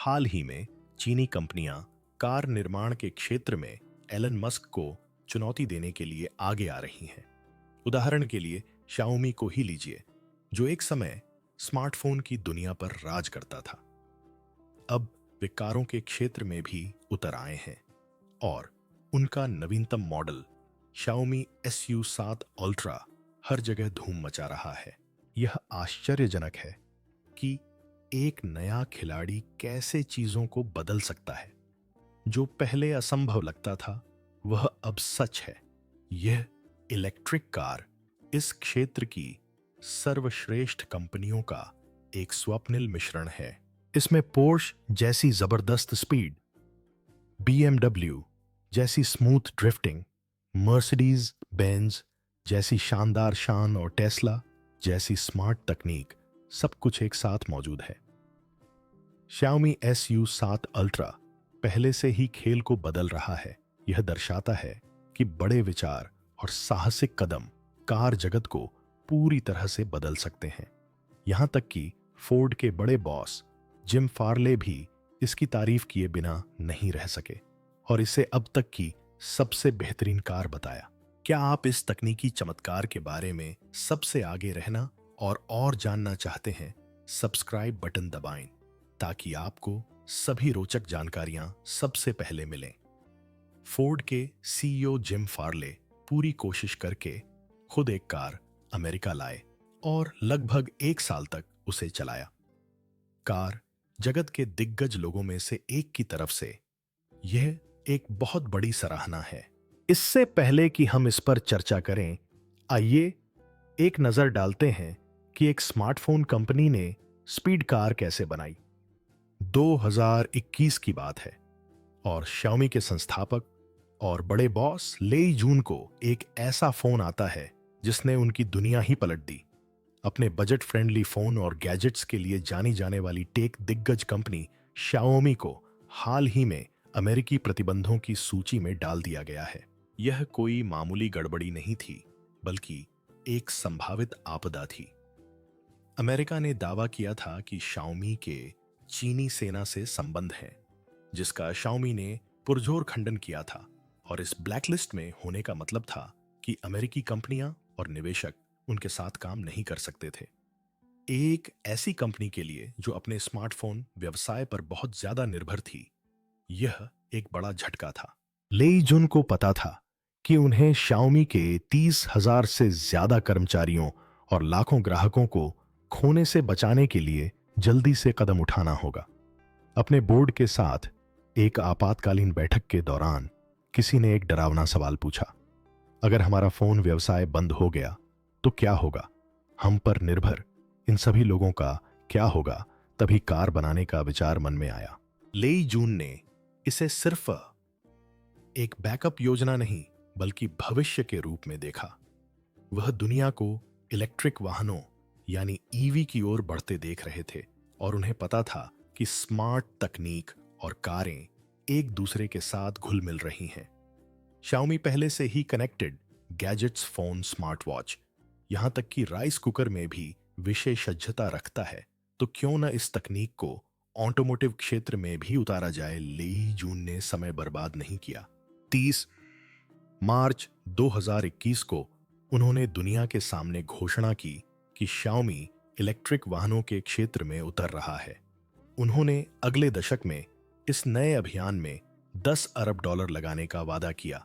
हाल ही में चीनी कंपनियां कार निर्माण के क्षेत्र में एलन मस्क को चुनौती देने के लिए आगे आ रही हैं। उदाहरण के लिए शाओमी को ही लीजिए, जो एक समय स्मार्टफोन की दुनिया पर राज करता था। अब वे कारों के क्षेत्र में भी उतर आए हैं और उनका नवीनतम मॉडल शाओमी SU7 अल्ट्रा हर जगह धूम मचा रहा है। यह आश्चर्यजनक है कि एक नया खिलाड़ी कैसे चीजों को बदल सकता है। जो पहले असंभव लगता था, वह अब सच है। यह इलेक्ट्रिक कार इस क्षेत्र की सर्वश्रेष्ठ कंपनियों का एक स्वप्निल मिश्रण है। इसमें पोर्श जैसी जबरदस्त स्पीड, BMW जैसी स्मूथ ड्रिफ्टिंग, मर्सिडीज बेंज जैसी शानदार शान और टेस्ला जैसी स्मार्ट तकनीक, सब कुछ एक साथ मौजूद है। Xiaomi SU7 अल्ट्रा पहले से ही खेल को बदल रहा है। यह दर्शाता है कि बड़े विचार और साहसिक कदम कार जगत को पूरी तरह से बदल सकते हैं। यहां तक कि फोर्ड के बड़े बॉस जिम फार्ले भी इसकी तारीफ किए बिना नहीं रह सके और इसे अब तक की सबसे बेहतरीन कार बताया। क्या आप इस तकनीकी चमत्कार के बारे में सबसे आगे रहना और जानना चाहते हैं? सब्सक्राइब बटन दबाएं ताकि आपको सभी रोचक जानकारियां सबसे पहले मिलें। फोर्ड के CEO जिम फार्ले पूरी कोशिश करके खुद एक कार अमेरिका लाए और लगभग 1 साल तक उसे चलाया। कार जगत के दिग्गज लोगों में से एक की तरफ से यह एक बहुत बड़ी सराहना है। इससे पहले कि हम इस पर चर्चा करें, आइए एक नजर डालते हैं कि एक स्मार्टफोन कंपनी ने स्पीड कार कैसे बनाई। 2021 की बात है और Xiaomi के संस्थापक और बड़े बॉस लेई जून को एक ऐसा फोन आता है जिसने उनकी दुनिया ही पलट दी। अपने बजट फ्रेंडली फोन और गैजेट्स के लिए जानी जाने वाली टेक दिग्गज कंपनी Xiaomi को हाल ही में अमेरिकी प्रतिबंधों की सूची में डाल दिया गया है। यह कोई मामूली गड़बड़ी नहीं थी, बल्कि एक संभावित आपदा थी। अमेरिका ने दावा किया था कि Xiaomi के चीनी सेना से संबंध है, जिसका Xiaomi ने पुरजोर खंडन किया था और इस ब्लैकलिस्ट में होने का मतलब था कि अमेरिकी कंपनियां और निवेशक उनके साथ काम नहीं कर सकते थे। एक ऐसी कंपनी के लिए जो अपने स्मार्टफोन व्यवसाय पर बहुत ज्यादा निर्भर थी, यह एक बड़ा झटका था। लेई जुन को पता था कि उन्हें Xiaomi के 30,000 से ज्यादा कर्मचारियों और लाखों ग्राहकों को खोने से बचाने के लिए जल्दी से कदम उठाना होगा। अपने बोर्ड के साथ एक आपातकालीन बैठक के दौरान किसी ने एक डरावना सवाल पूछा, अगर हमारा फोन व्यवसाय बंद हो गया तो क्या होगा? हम पर निर्भर इन सभी लोगों का क्या होगा? तभी कार बनाने का विचार मन में आया। लेई जून ने इसे सिर्फ एक बैकअप योजना नहीं, बल्कि भविष्य के रूप में देखा। वह दुनिया को इलेक्ट्रिक वाहनों यानी EV की ओर बढ़ते देख रहे थे और उन्हें पता था कि स्मार्ट तकनीक और कारें एक दूसरे के साथ घुल मिल रही हैं। Xiaomi पहले से ही connected gadgets, phone, smart watch, यहां तक कि राइस कुकर में भी विशेषज्ञता रखता है, तो क्यों न इस तकनीक को ऑटोमोटिव क्षेत्र में भी उतारा जाए। लेई जून ने समय बर्बाद नहीं किया। 30 मार्च 2021 को उन्होंने दुनिया के सामने घोषणा की कि Xiaomi इलेक्ट्रिक वाहनों के क्षेत्र में उतर रहा है। उन्होंने अगले दशक में इस नए अभियान में $10 अरब लगाने का वादा किया,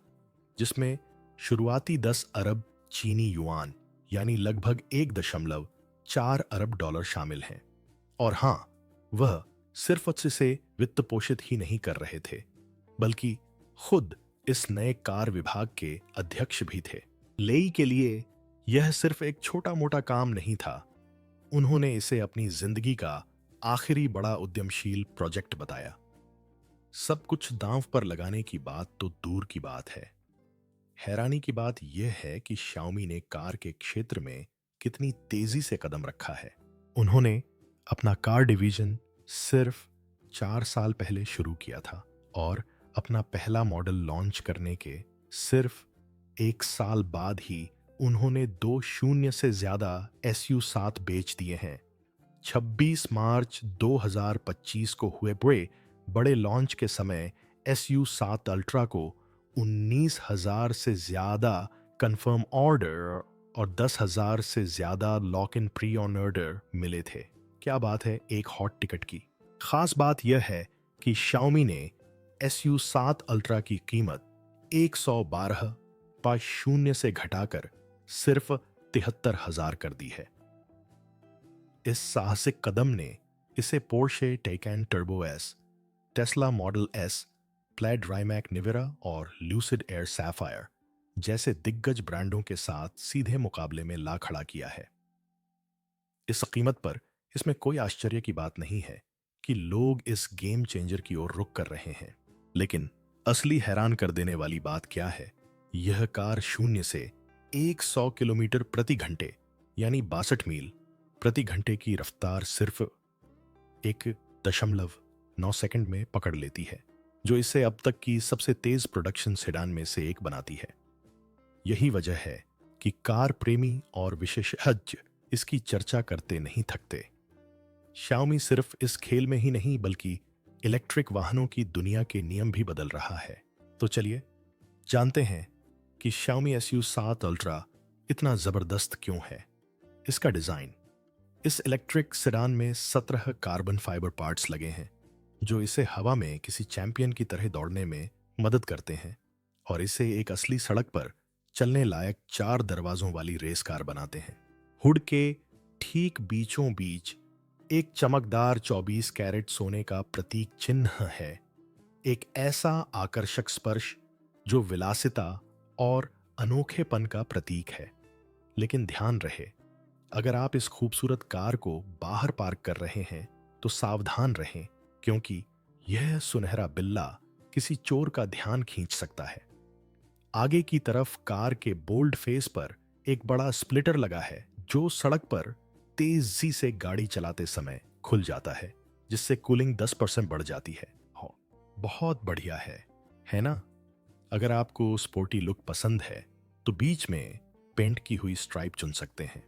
जिसमें शुरुआती 10 अरब चीनी युआन यानी लगभग 1.4 अरब डॉलर शामिल हैं। और हां, वह सिर्फ इसे वित्त पोषित ही नहीं कर रहे थे, बल्कि खुद इस नए कार विभाग के अध्यक्ष भी थे। लेई के लिए यह सिर्फ एक छोटा मोटा काम नहीं था। उन्होंने इसे अपनी जिंदगी का आखिरी बड़ा उद्यमशील प्रोजेक्ट बताया। सब कुछ दांव पर लगाने की बात तो दूर की बात है। हैरानी की बात यह है कि Xiaomi ने कार के क्षेत्र में कितनी तेजी से कदम रखा है। उन्होंने अपना कार डिवीजन सिर्फ 4 साल पहले शुरू किया था और अपना पहला मॉडल लॉन्च करने के सिर्फ 1 साल बाद ही उन्होंने 2 शून्य से ज्यादा SU7 बेच दिए हैं। 26 मार्च 2025 को हुए बड़े लॉन्च के समय SU7 अल्ट्रा को 19,000 से ज़्यादा कंफर्म ऑर्डर और 10,000 से ज़्यादा लॉक इन प्री ऑर्डर मिले थे। क्या बात है एक हॉट टिकट की। खास बात यह है कि Xiaomi ने SU7 अल्ट्रा की कीमत 112.0 से घटाकर सिर्फ 73,000 कर दी है। इस साहसिक कदम ने इसे Porsche Taycan Turbo S, Tesla Model S, Plaid Rimac Nevera और ल्यूसिड एयर सैफायर जैसे दिग्गज ब्रांडों के साथ सीधे मुकाबले में ला खड़ा किया है। इस कीमत पर इसमें कोई आश्चर्य की बात नहीं है कि लोग इस गेम चेंजर की ओर रुख कर रहे हैं। लेकिन असली हैरान कर देने वाली बात क्या है, यह कार 0 से 100 किलोमीटर प्रति घंटे यानी 62 मील प्रति घंटे की रफ्तार सिर्फ 1.9 सेकंड में पकड़ लेती है, जो इसे अब तक की सबसे तेज प्रोडक्शन सेडान में से एक बनाती है। यही वजह है कि कार प्रेमी और विशेषज्ञ इसकी चर्चा करते नहीं थकते। Xiaomi सिर्फ इस खेल में ही नहीं बल्कि इलेक्ट्रिक वाहनों की दुनिया के नियम भी बदल रहा है। तो चलिए जानते हैं कि Xiaomi SU7 अल्ट्रा इतना जबरदस्त क्यों है। इसका डिजाइन, इस इलेक्ट्रिक सेडान में 17 कार्बन फाइबर पार्ट्स लगे हैं जो इसे हवा में किसी चैंपियन की तरह दौड़ने में मदद करते हैं और इसे एक असली सड़क पर चलने लायक 4 दरवाजों वाली रेस कार बनाते हैं। हुड के ठीक बीचों बीच एक चमकदार 24 कैरेट सोने का प्रतीक चिन्ह है, एक ऐसा आकर्षक स्पर्श जो विलासिता और अनोखेपन का प्रतीक है। लेकिन ध्यान रहे, अगर आप इस खूबसूरत कार को बाहर पार्क कर रहे हैं तो सावधान रहें, क्योंकि यह सुनहरा बिल्ला किसी चोर का ध्यान खींच सकता है। आगे की तरफ कार के बोल्ड फेस पर एक बड़ा स्प्लिटर लगा है जो सड़क पर तेजी से गाड़ी चलाते समय खुल जाता है, जिससे कूलिंग 10% बढ़ जाती है। बहुत बढ़िया है ना? अगर आपको स्पोर्टी लुक पसंद है तो बीच में पेंट की हुई स्ट्राइप चुन सकते हैं।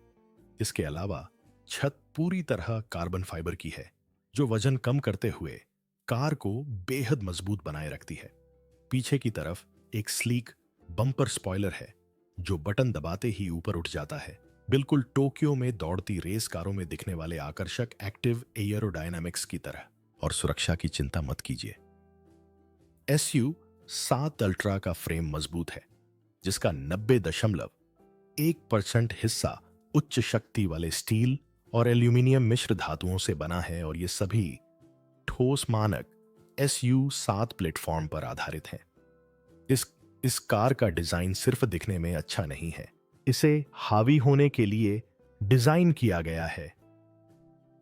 इसके अलावा छत पूरी तरह कार्बन फाइबर की है, जो वजन कम करते हुए कार को बेहद मजबूत बनाए रखती है। पीछे की तरफ एक स्लीक बम्पर स्पॉइलर है जो बटन दबाते ही ऊपर उठ जाता है, बिल्कुल टोक्यो में दौड़ती रेस कारों में दिखने वाले आकर्षक एक्टिव एयरोडायनामिक्स की तरह। और सुरक्षा की चिंता मत कीजिए, SU7 अल्ट्रा का फ्रेम मजबूत है, जिसका 90.1% हिस्सा उच्च शक्ति वाले स्टील और एल्यूमिनियम मिश्र धातुओं से बना है और ये सभी ठोस मानक SU7 प्लेटफॉर्म पर आधारित हैं। इस कार का डिजाइन सिर्फ दिखने में अच्छा नहीं है, इसे हावी होने के लिए डिजाइन किया गया है।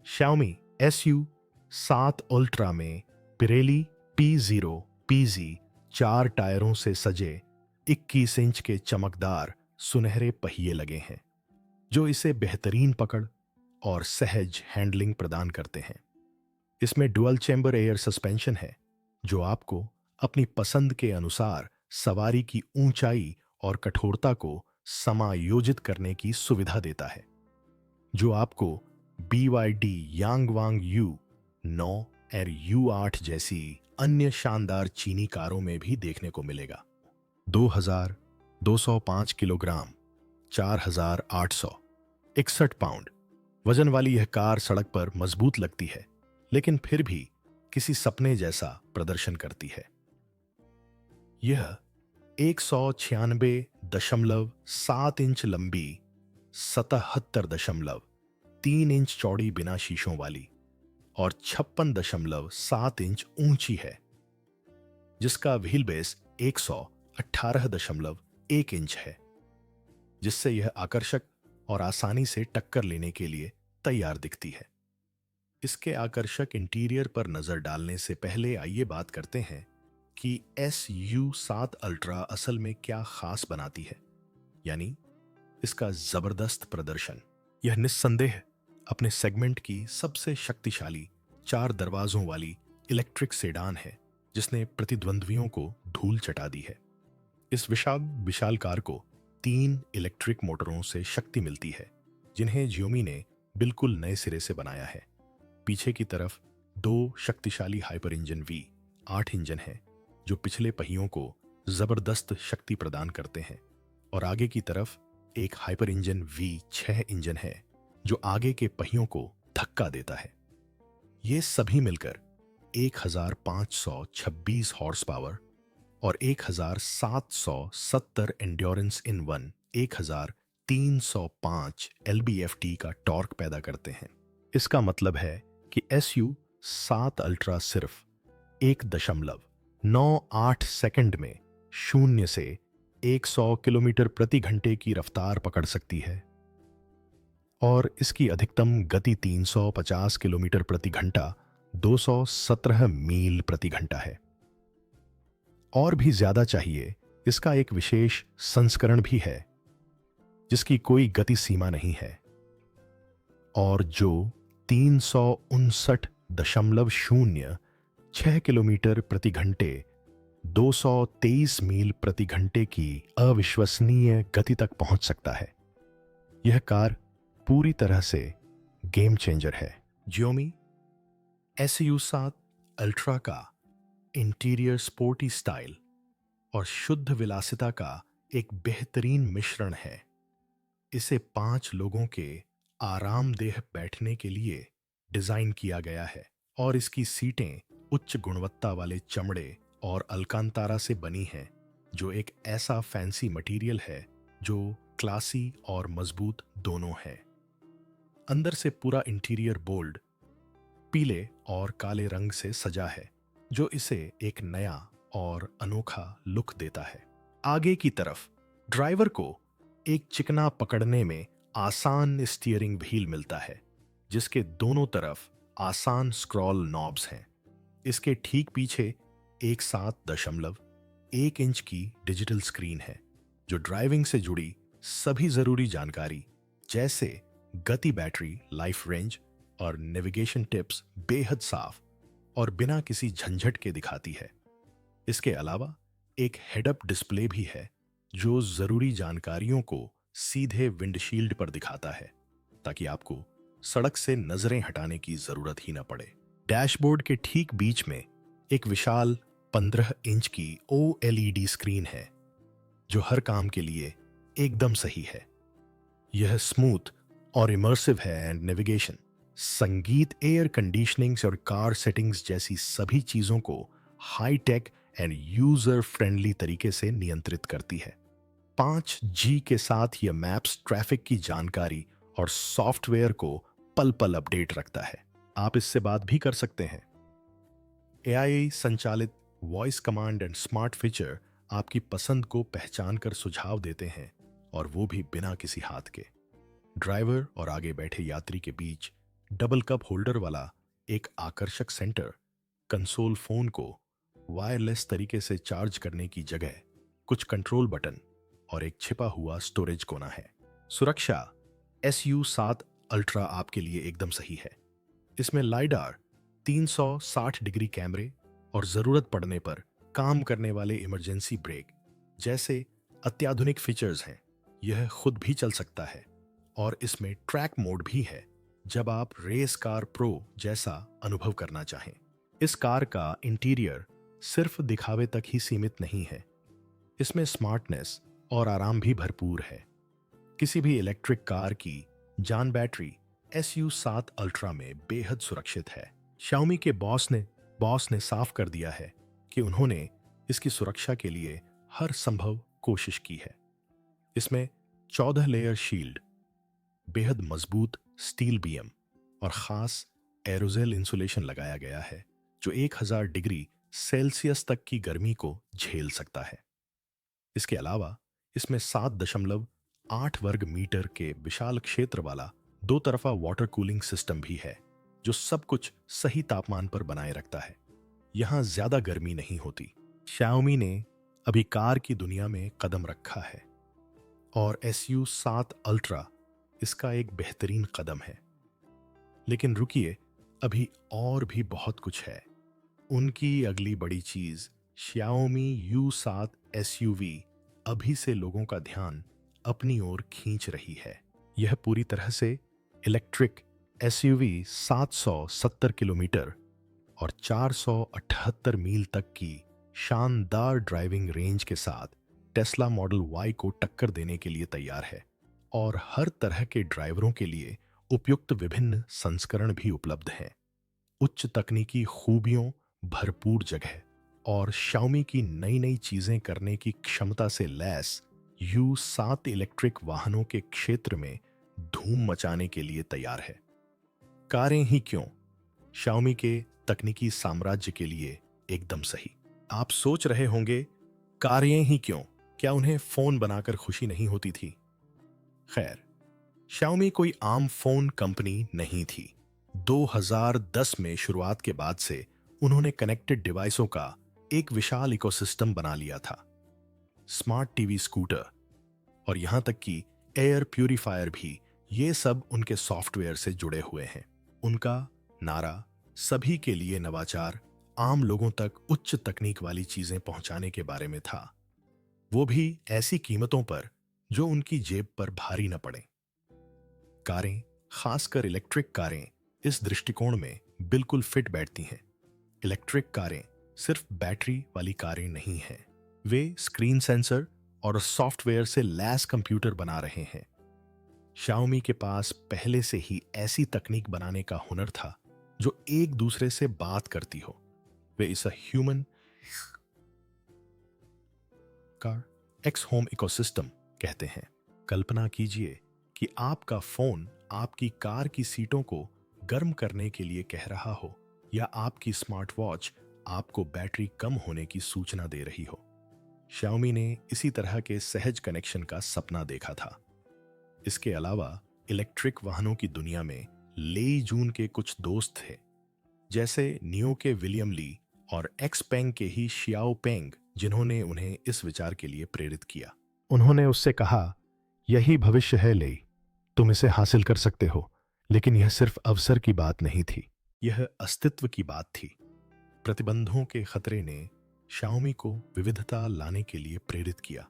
Xiaomi SU7 अल्ट्रा में पिरेली P0 PZ 4 टायरों से सजे 21 इंच के चमकदार सुनहरे पहिए लगे हैं, जो इसे बेहतरीन पकड़ और सहज हैंडलिंग प्रदान करते हैं। इसमें डुअल चैम्बर एयर सस्पेंशन है, जो आपको अपनी पसंद के अनुसार सवारी की ऊंचाई और कठोरता को समायोजित करने की सुविधा देता है, जो आपको BYD यांगवांग U9 और U8 जैसी अन्य शानदार चीनी कारों में भी देखने को मिलेगा। 2,205 किलोग्राम 4,861 पाउंड वजन वाली यह कार सड़क पर मजबूत लगती है, लेकिन फिर भी किसी सपने जैसा प्रदर्शन करती है। यह 196.7 इंच लंबी, 77.3 इंच चौड़ी बिना शीशों वाली और 56.7 इंच ऊंची है, जिसका व्हील बेस 118.1 इंच है, जिससे यह आकर्षक और आसानी से टक्कर लेने के लिए तैयार दिखती है। इसके आकर्षक इंटीरियर पर नजर डालने से पहले आइए बात करते हैं कि SU7 अल्ट्रा असल में क्या खास बनाती है, यानी इसका जबरदस्त प्रदर्शन। यह निस्संदेह अपने सेगमेंट की सबसे शक्तिशाली 4 दरवाजों वाली इलेक्ट्रिक सेडान है, जिसने प्रतिद्वंद्वियों को धूल चटा दी है। इस विशाल कार को 3 इलेक्ट्रिक मोटरों से शक्ति मिलती है, जिन्हें Xiaomi ने बिल्कुल नए सिरे से बनाया है। पीछे की तरफ दो शक्तिशाली हाइपर इंजन V8 इंजन है जो पिछले पहियों को जबरदस्त शक्ति प्रदान करते हैं, और आगे की तरफ एक हाइपर इंजन V6 इंजन है जो आगे के पहियों को धक्का देता है। ये सभी मिलकर 1526 हॉर्स पावर और 1770 एंड्योरेंस इन वन 1305 LBFT का टॉर्क पैदा करते हैं। इसका मतलब है कि SU7 अल्ट्रा सिर्फ 1.98 सेकंड में 0 से 100 किलोमीटर प्रति घंटे की रफ्तार पकड़ सकती है, और इसकी अधिकतम गति 350 किलोमीटर प्रति घंटा 217 मील प्रति घंटा है। और भी ज्यादा चाहिए, इसका एक विशेष संस्करण भी है जिसकी कोई गति सीमा नहीं है और जो 359.06 किलोमीटर प्रति घंटे 223 मील प्रति घंटे की अविश्वसनीय गति तक पहुंच सकता है। यह कार पूरी तरह से गेम चेंजर है। Xiaomi SU7 अल्ट्रा का इंटीरियर स्पोर्टी स्टाइल और शुद्ध विलासिता का एक बेहतरीन मिश्रण है। इसे 5 लोगों के आरामदेह बैठने के लिए डिजाइन किया गया है और इसकी सीटें उच्च गुणवत्ता वाले चमड़े और अलकांतारा से बनी हैं, जो एक ऐसा फैंसी मटेरियल है जो क्लासी और मजबूत दोनों है। अंदर से पूरा इंटीरियर बोल्ड पीले और काले रंग से सजा है, जो इसे एक नया और अनोखा लुक देता है। आगे की तरफ ड्राइवर को एक चिकना पकड़ने में आसान स्टीयरिंग व्हील मिलता है, जिसके दोनों तरफ आसान स्क्रॉल नॉब्स हैं। इसके ठीक पीछे एक 7.1 इंच की डिजिटल स्क्रीन है, जो ड्राइविंग से जुड़ी सभी जरूरी जानकारी जैसे गति, बैटरी लाइफ रेंज और नेविगेशन टिप्स बेहद साफ और बिना किसी झंझट के दिखाती है। इसके अलावा एक हेड-अप डिस्प्ले भी है जो जरूरी जानकारियों को सीधे विंडशील्ड पर दिखाता है, ताकि आपको सड़क से नजरें हटाने की जरूरत ही न पड़े। डैशबोर्ड के ठीक बीच में एक विशाल 15 इंच की OLED स्क्रीन है, जो हर काम के लिए एकदम सही है। यह स्मूथ और इमर्सिव है एंड नेविगेशन, संगीत, एयर कंडीशनिंग और कार सेटिंग्स जैसी सभी चीजों को high tech and user friendly तरीके से नियंत्रित करती है। 5G के साथ यह मैप्स, ट्रैफिक की जानकारी और सॉफ्टवेयर को पल पल अपडेट रखता है। आप इससे बात भी कर सकते हैं। AI संचालित voice command and smart feature आपकी पसंद को पहचान कर सुझाव देते हैं, और वो भी बिना किसी हाथ के। ड्राइवर और आगे बैठे यात्री के बीच डबल कप होल्डर वाला एक आकर्षक सेंटर कंसोल फोन को वायरलेस तरीके से चार्ज करने की जगह कुछ कंट्रोल बटन और एक छिपा हुआ स्टोरेज कोना है। सुरक्षा SU7 अल्ट्रा आपके लिए एकदम सही है। इसमें लाइडार, 360 डिग्री कैमरे और जरूरत पड़ने पर काम करने वाले इमरजेंसी ब्रेक जैसे अत्याधुनिक फीचर्स हैं। यह खुद भी चल सकता है, और इसमें ट्रैक मोड भी है जब आप रेस कार प्रो जैसा अनुभव करना चाहें। इस कार का इंटीरियर सिर्फ दिखावे तक ही सीमित नहीं है, इसमें स्मार्टनेस और आराम भी भरपूर है। किसी भी इलेक्ट्रिक कार की जान बैटरी SU7 अल्ट्रा में बेहद सुरक्षित है। Xiaomi के बॉस ने साफ कर दिया है कि उन्होंने इसकी सुरक्षा के लिए हर संभव कोशिश की है। इसमें 14 लेयर शील्ड, बेहद मजबूत स्टील बीम और खास एरोजेल इंसुलेशन लगाया गया है, जो 1000 डिग्री सेल्सियस तक की गर्मी को झेल सकता है। इसके अलावा इसमें 7.8 वर्ग मीटर के विशाल क्षेत्र वाला 2 तरफा वाटर कूलिंग सिस्टम भी है, जो सब कुछ सही तापमान पर बनाए रखता है। यहां ज्यादा गर्मी नहीं होती। Xiaomi ने अभी कार की दुनिया में कदम रखा है, और SU7 अल्ट्रा इसका एक बेहतरीन कदम है। लेकिन रुकिए, अभी और भी बहुत कुछ है। उनकी अगली बड़ी चीज Xiaomi U7 SUV अभी से लोगों का ध्यान अपनी ओर खींच रही है। यह पूरी तरह से इलेक्ट्रिक एसयूवी 770 किलोमीटर और 478 मील तक की शानदार ड्राइविंग रेंज के साथ टेस्ला मॉडल वाई को टक्कर देने के लिए तैयार है और हर तरह के ड्राइवरों के लिए उपयुक्त विभिन्न संस्करण भी उपलब्ध हैं। उच्च तकनीकी खूबियों, भरपूर जगह और Xiaomi की नई नई चीजें करने की क्षमता से लैस U7 इलेक्ट्रिक वाहनों के क्षेत्र में धूम मचाने के लिए तैयार है। कारें ही क्यों, Xiaomi के तकनीकी साम्राज्य के लिए एकदम सही। आप सोच रहे होंगे, कारें ही क्यों, क्या उन्हें फोन बनाकर खुशी नहीं होती थी? खैर, Xiaomi कोई आम फोन कंपनी नहीं थी। 2010 में शुरुआत के बाद से उन्होंने कनेक्टेड डिवाइसों का एक विशाल इकोसिस्टम बना लिया था। स्मार्ट टीवी, स्कूटर और यहां तक कि एयर प्यूरिफायर भी, ये सब उनके सॉफ्टवेयर से जुड़े हुए हैं। उनका नारा सभी के लिए नवाचार, आम लोगों तक उच्च तकनीक वाली चीजें पहुंचाने के बारे में था, वो भी ऐसी कीमतों पर जो उनकी जेब पर भारी न पड़े। कारें, खासकर इलेक्ट्रिक कारें, इस दृष्टिकोण में बिल्कुल फिट बैठती हैं। इलेक्ट्रिक कारें सिर्फ बैटरी वाली कारें नहीं हैं, वे स्क्रीन सेंसर और सॉफ्टवेयर से लैस कंप्यूटर बना रहे हैं। Xiaomi के पास पहले से ही ऐसी तकनीक बनाने का हुनर था जो एक दूसरे से बात करती हो। वे इसे human car x home ecosystem कहते हैं। कल्पना कीजिए कि आपका फोन आपकी कार की सीटों को गर्म करने के लिए कह रहा हो, या आपकी स्मार्ट वॉच आपको बैटरी कम होने की सूचना दे रही हो। Xiaomi ने इसी तरह के सहज कनेक्शन का सपना देखा था। इसके अलावा इलेक्ट्रिक वाहनों की दुनिया में लेई जून के कुछ दोस्त थे, जैसे नियो के विलियम ली और एक्सपेंग के ही शियाओ पेंग, जिन्होंने उन्हें इस विचार के लिए प्रेरित किया। उन्होंने उससे कहा, यही भविष्य है लेई, तुम इसे हासिल कर सकते हो, लेकिन यह सिर्फ अवसर की बात नहीं थी, यह अस्तित्व की बात थी। प्रतिबंधों के खतरे ने Xiaomi को विविधता लाने के लिए प्रेरित किया।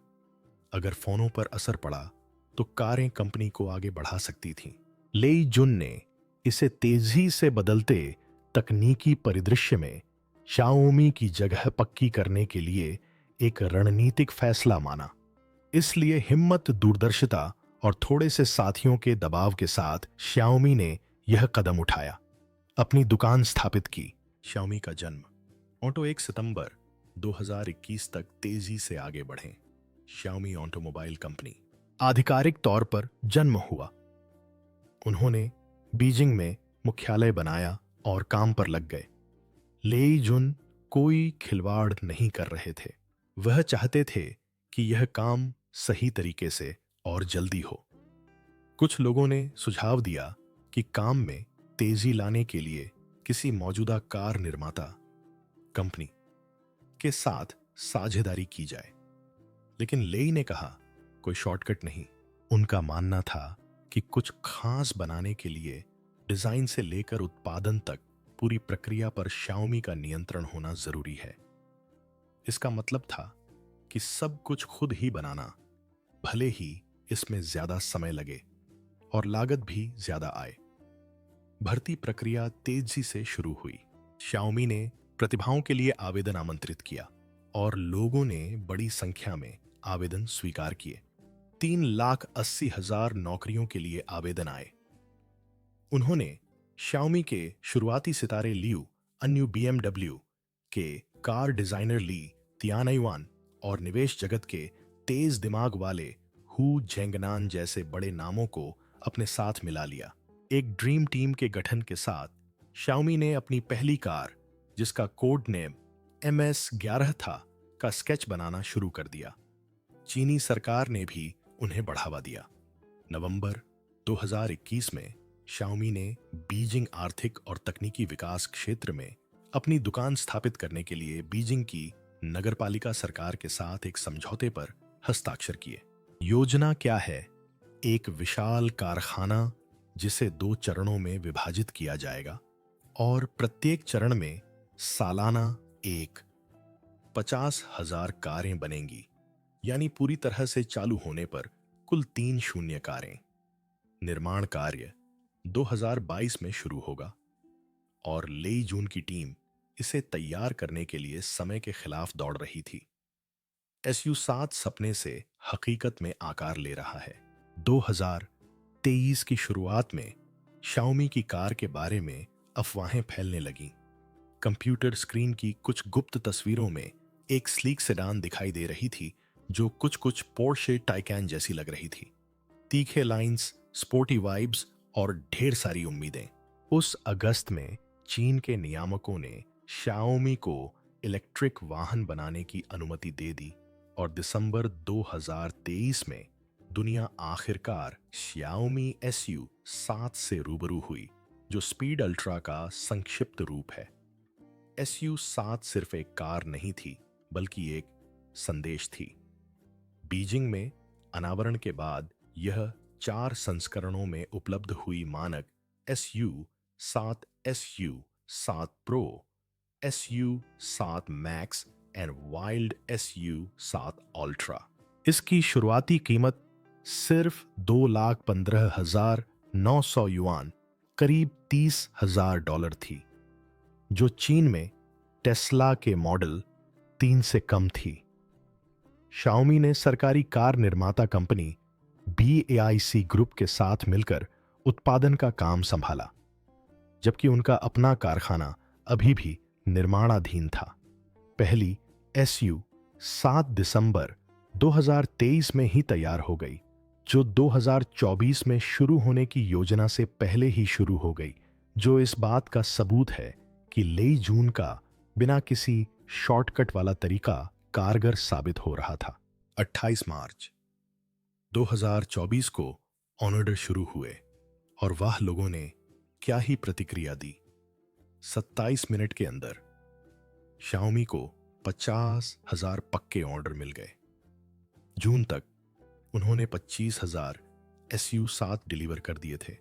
अगर फोनों पर असर पड़ा तो कारें कंपनी को आगे बढ़ा सकती थीं। लेई जुन ने इसे तेजी से बदलते तकनीकी परिदृश्य में Xiaomi की जगह पक्की करने के लिए एक रणनीतिक फैसला माना। इसलिए हिम्मत, दूरदर्शिता और थोड़े से साथियों के दबाव के साथ Xiaomi ने यह कदम उठाया, अपनी दुकान स्थापित की। Xiaomi का जन्म ऑटो 1 सितंबर 2021 तक तेजी से आगे बढ़े। Xiaomi ऑटोमोबाइल कंपनी आधिकारिक तौर पर जन्म हुआ। उन्होंने बीजिंग में मुख्यालय बनाया और काम पर लग गए। लेई जुन कोई खिलवाड़ नहीं कर रहे थे, वह चाहते थे कि यह काम सही तरीके से और जल्दी हो। कुछ लोगों ने सुझाव दिया कि काम में तेजी लाने के लिए किसी मौजूदा कार निर्माता कंपनी के साथ साझेदारी की जाए, लेकिन लेई ने कहा, कोई शॉर्टकट नहीं। उनका मानना था कि कुछ खास बनाने के लिए डिजाइन से लेकर उत्पादन तक पूरी प्रक्रिया पर Xiaomi का नियंत्रण होना जरूरी है। इसका मतलब था कि सब कुछ खुद ही बनाना, भले ही इसमें ज्यादा समय लगे और लागत भी ज्यादा आए। भर्ती प्रक्रिया तेजी से शुरू हुई। Xiaomi ने प्रतिभाओं के लिए आवेदन आमंत्रित किया और लोगों ने बड़ी संख्या में आवेदन स्वीकार किए। 3,80,000 नौकरियों के लिए आवेदन आए। उन्होंने Xiaomi के शुरुआती सितारे लियू अन्यू BMW के कार डिजाइनर ली तियानाईवान और निवेश जगत के तेज दिमाग वाले हु झेंगनान जैसे बड़े नामों को अपने साथ मिला लिया। एक ड्रीम टीम के गठन के साथ Xiaomi ने अपनी पहली कार, जिसका कोड नेम MS-11 था, का स्केच बनाना शुरू कर दिया। चीनी सरकार ने भी उन्हें बढ़ावा दिया। नवंबर 2021 में Xiaomi ने बीजिंग आर्थिक और तकनीकी विकास क्षेत्र में अपनी दुकान स्थापित करने के लिए बीजिंग की नगरपालिका सरकार के साथ एक समझौते पर हस्ताक्षर किए। योजना क्या है? एक विशाल कारखाना जिसे 2 चरणों में विभाजित किया जाएगा और प्रत्येक चरण में सालाना 50,000 कारें बनेंगी, यानी पूरी तरह से चालू होने पर कुल 3 शून्य कारें। निर्माण कार्य 2022 में शुरू होगा और लेई जून की टीम इसे तैयार करने के लिए समय के खिलाफ दौड़ रही थी। SU-7 सपने से हकीकत में आकार ले रहा है। 2023 की शुरुआत में शाओमी की कार के बारे में अफवाहें फैलने लगीं। कंप्यूटर स्क्रीन की कुछ गुप्त तस्वीरों में एक स्लीक सेडान दिखाई दे रही थी जो कुछ कुछ पोर्शे टाइकैन जैसी लग रही थी। तीखे लाइंस, स्पोर्टी वाइब्स और ढेर सारी उम्मीदें। उस अगस्त में चीन के नियामकों ने शाओमी को इलेक्ट्रिक वाहन बनाने की अनुमति दे दी और दिसंबर 2023 में दुनिया आखिरकार शाओमी SU-7 से रूबरू हुई, जो स्पीड अल्ट्रा का संक्षिप्त रूप है। SU-7 सिर्फ एक कार नहीं थी, बल्कि एक संदेश थी। बीजिंग में अनावरण के बाद यह 4 संस्करणों में उपलब्ध हुई मानक SU-7, SU-7 Pro, SU-7 Max and wild SU-7 Ultra। इसकी शुरुआती कीमत सिर्फ $2,15,900 करीब $30,000 थी, जो चीन में टेस्ला के मॉडल 3 से कम थी। शाओमी ने सरकारी कार निर्माता कंपनी BAIC ग्रुप के साथ मिलकर उत्पादन का काम संभाला, जबकि उनका अपना कारखाना अभी भी निर्माणाधीन था। पहली SU-7 दिसंबर 2023 में ही तैयार हो गई, जो 2024 में शुरू होने की योजना से पहले ही शुरू हो गई, जो इस बात का सबूत है कि लेई जून का बिना किसी शॉर्टकट वाला तरीका कारगर साबित हो रहा था। 28 मार्च 2024 को ऑनर्डर शुरू हुए और वह लोगों ने क्या ही प्रतिक्रिया दी। 27 मिनट के अंदर शाओमी को 50,000 पक्के ऑर्डर मिल गए। जून तक उन्होंने 25,000 SU-7 डिलीवर कर दिए थे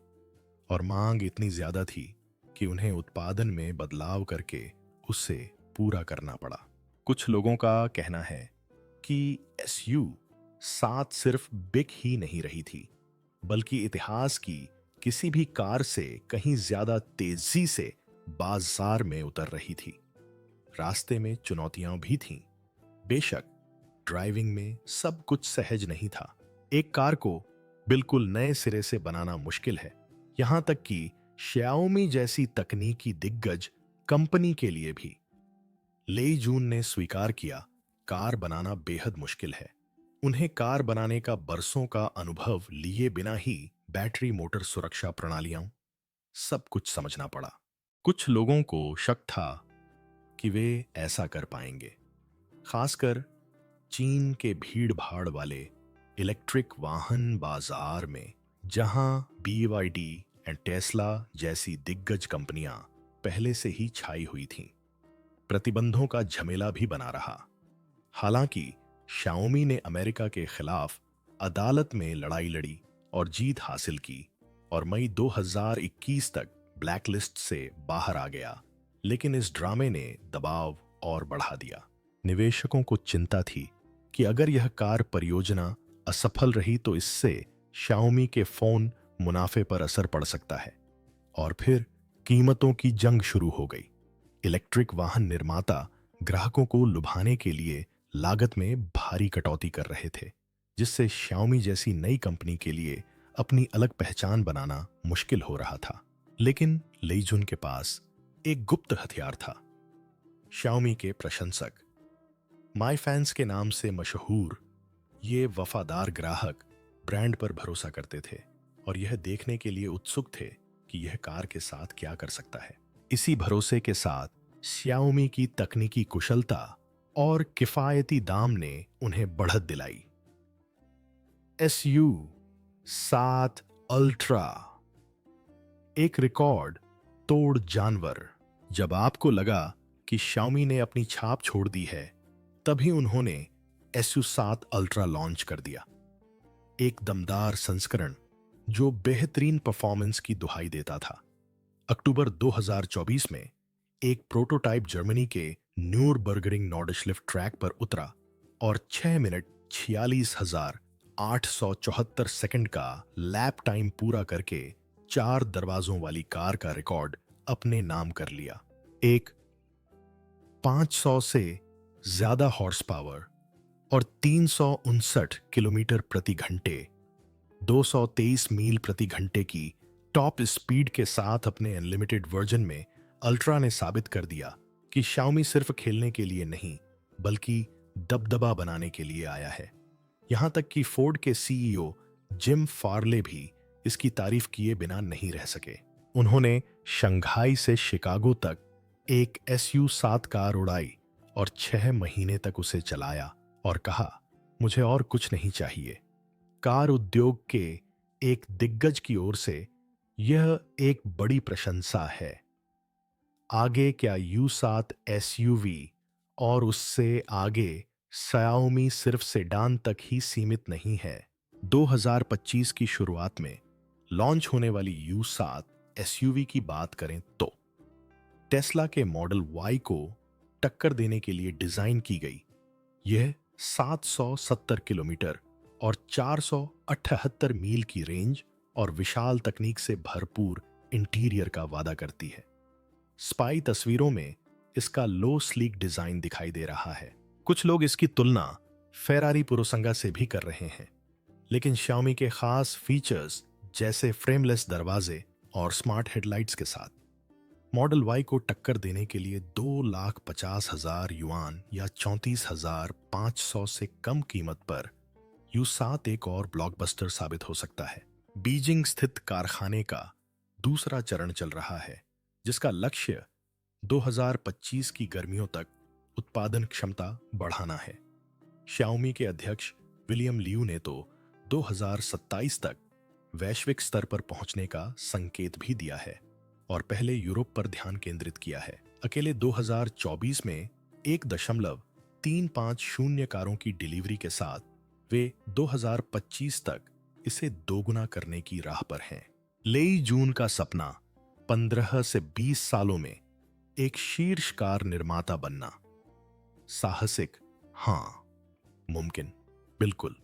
और मांग इतनी ज्यादा थी कि उन्हें उत्पादन में बदलाव करके उसे पूरा करना पड़ा। कुछ लोगों का कहना है कि SU-7 सिर्फ बिक ही नहीं रही थी, बल्कि इतिहास की किसी भी कार से कहीं ज्यादा तेजी से बाजार में उतर रही थी। रास्ते में चुनौतियां भी थीं। बेशक ड्राइविंग में सब कुछ सहज नहीं था। एक कार को बिल्कुल नए सिरे से बनाना मुश्किल है, यहां तक कि शाओमी जैसी तकनीकी दिग्गज कंपनी के लिए भी। लेई जून ने स्वीकार किया, कार बनाना बेहद मुश्किल है। उन्हें कार बनाने का बरसों का अनुभव लिए बिना ही बैटरी मोटर सुरक्षा प्रणालियां सब कुछ समझना पड़ा। कुछ लोगों को शक था कि वे ऐसा कर पाएंगे, खासकर चीन के भीड़ भाड़ वाले इलेक्ट्रिक वाहन बाजार में, जहां BYD एंड टेस्ला जैसी दिग्गज कंपनियां पहले से ही छाई हुई थीं। प्रतिबंधों का झमेला भी बना रहा। हालांकि शाओमी ने अमेरिका के खिलाफ अदालत में लड़ाई लड़ी और जीत हासिल की और मई 2021 तक ब्लैकलिस्ट से बाहर आ गया, लेकिन इस ड्रामे ने दबाव और बढ़ा दिया। निवेशकों को चिंता थी कि अगर यह कार परियोजना असफल रही तो इससे शाओमी के फोन मुनाफे पर असर पड़ सकता है और फिर कीमतों की जंग शुरू हो गई। इलेक्ट्रिक वाहन निर्माता ग्राहकों को लुभाने के लिए लागत में भारी कटौती कर रहे थे, जिससे शाओमी जैसी नई कंपनी के लिए अपनी अलग पहचान बनाना मुश्किल हो रहा था। लेकिन लेई जून के पास एक गुप्त हथियार था। शाओमी के प्रशंसक, माई फैंस के नाम से मशहूर ये वफादार ग्राहक ब्रांड पर भरोसा करते थे और यह देखने के लिए उत्सुक थे कि यह कार के साथ क्या कर सकता है। इसी भरोसे के साथ शाओमी की तकनीकी कुशलता और किफायती दाम ने उन्हें बढ़त दिलाई। SU-7 अल्ट्रा, एक रिकॉर्ड तोड़ जानवर। जब आपको लगा कि शाओमी ने अपनी छाप छोड़ दी है, तभी उन्होंने SU-7 अल्ट्रा लॉन्च कर दिया। एक दमदार संस्करण जो बेहतरीन परफॉर्मेंस की दुहाई देता था। अक्टूबर 2024 में एक प्रोटोटाइप जर्मनी के न्यूरबर्गरिंग नॉर्डशलिफ्ट ट्रैक पर उतरा और 6 मिनट 46,874 सेकंड का लैप टाइम पूरा करके 4 दरवाजों वाली कार का रिकॉर्ड अपने नाम कर लिया। एक 500 से ज्यादा हॉर्स पावर और 359 किलोमीटर प्रति घंटे, 223 मील प्रति घंटे की टॉप स्पीड के साथ अपने अनलिमिटेड वर्जन में अल्ट्रा ने साबित कर दिया कि शाओमी सिर्फ खेलने के लिए नहीं बल्कि दबदबा बनाने के लिए आया है। यहां तक कि फोर्ड के सीईओ जिम फार्ले भी इसकी तारीफ किए बिना नहीं रह सके। उन्होंने शंघाई से शिकागो तक एक SU-7 कार उड़ाई और 6 महीने तक उसे चलाया और कहा, मुझे और कुछ नहीं चाहिए। कार उद्योग के एक दिग्गज की ओर से यह एक बड़ी प्रशंसा है। आगे क्या U7 SUV और उससे आगे Xiaomi सिर्फ सेडान तक ही सीमित नहीं है। 2025 की शुरुआत में लॉन्च होने वाली U7 SUV की बात करें तो टेस्ला के मॉडल Y को टक्कर देने के लिए डिजाइन की गई। यह 770 किलोमीटर और 478 मील की रेंज और विशाल तकनीक से भरपूर इंटीरियर का वादा करती है। स्पाई तस्वीरों में इसका लो स्लीक डिजाइन दिखाई दे रहा है। कुछ लोग इसकी तुलना फेरारी पुरोसंगा से भी कर रहे हैं, लेकिन Xiaomi के खास फीचर्स जैसे फ्रेमलेस दरवाजे और स्मार्ट हेडलाइट्स के साथ मॉडल Y को टक्कर देने के लिए 2,50,000 युआन या 34,500 से कम कीमत पर U7 एक और ब्लॉकबस्टर साबित हो सकता है। बीजिंग स्थित कारखाने का दूसरा चरण चल रहा है, जिसका लक्ष्य 2025 की गर्मियों तक उत्पादन क्षमता बढ़ाना है। Xiaomi के अध्यक्ष विलियम लियू ने तो 2027 तक वैश्विक स्तर पर पहुंचने का संकेत भी दिया है और पहले यूरोप पर ध्यान केंद्रित किया है। अकेले 2024 में 1.350 कारों की डिलीवरी के साथ वे 2025 तक इसे दोगुना करने की राह पर हैं। लेई जून का सपना 15 से 20 सालों में एक शीर्ष कार निर्माता बनना। साहसिक, हाँ, मुमकिन, बिल्कुल।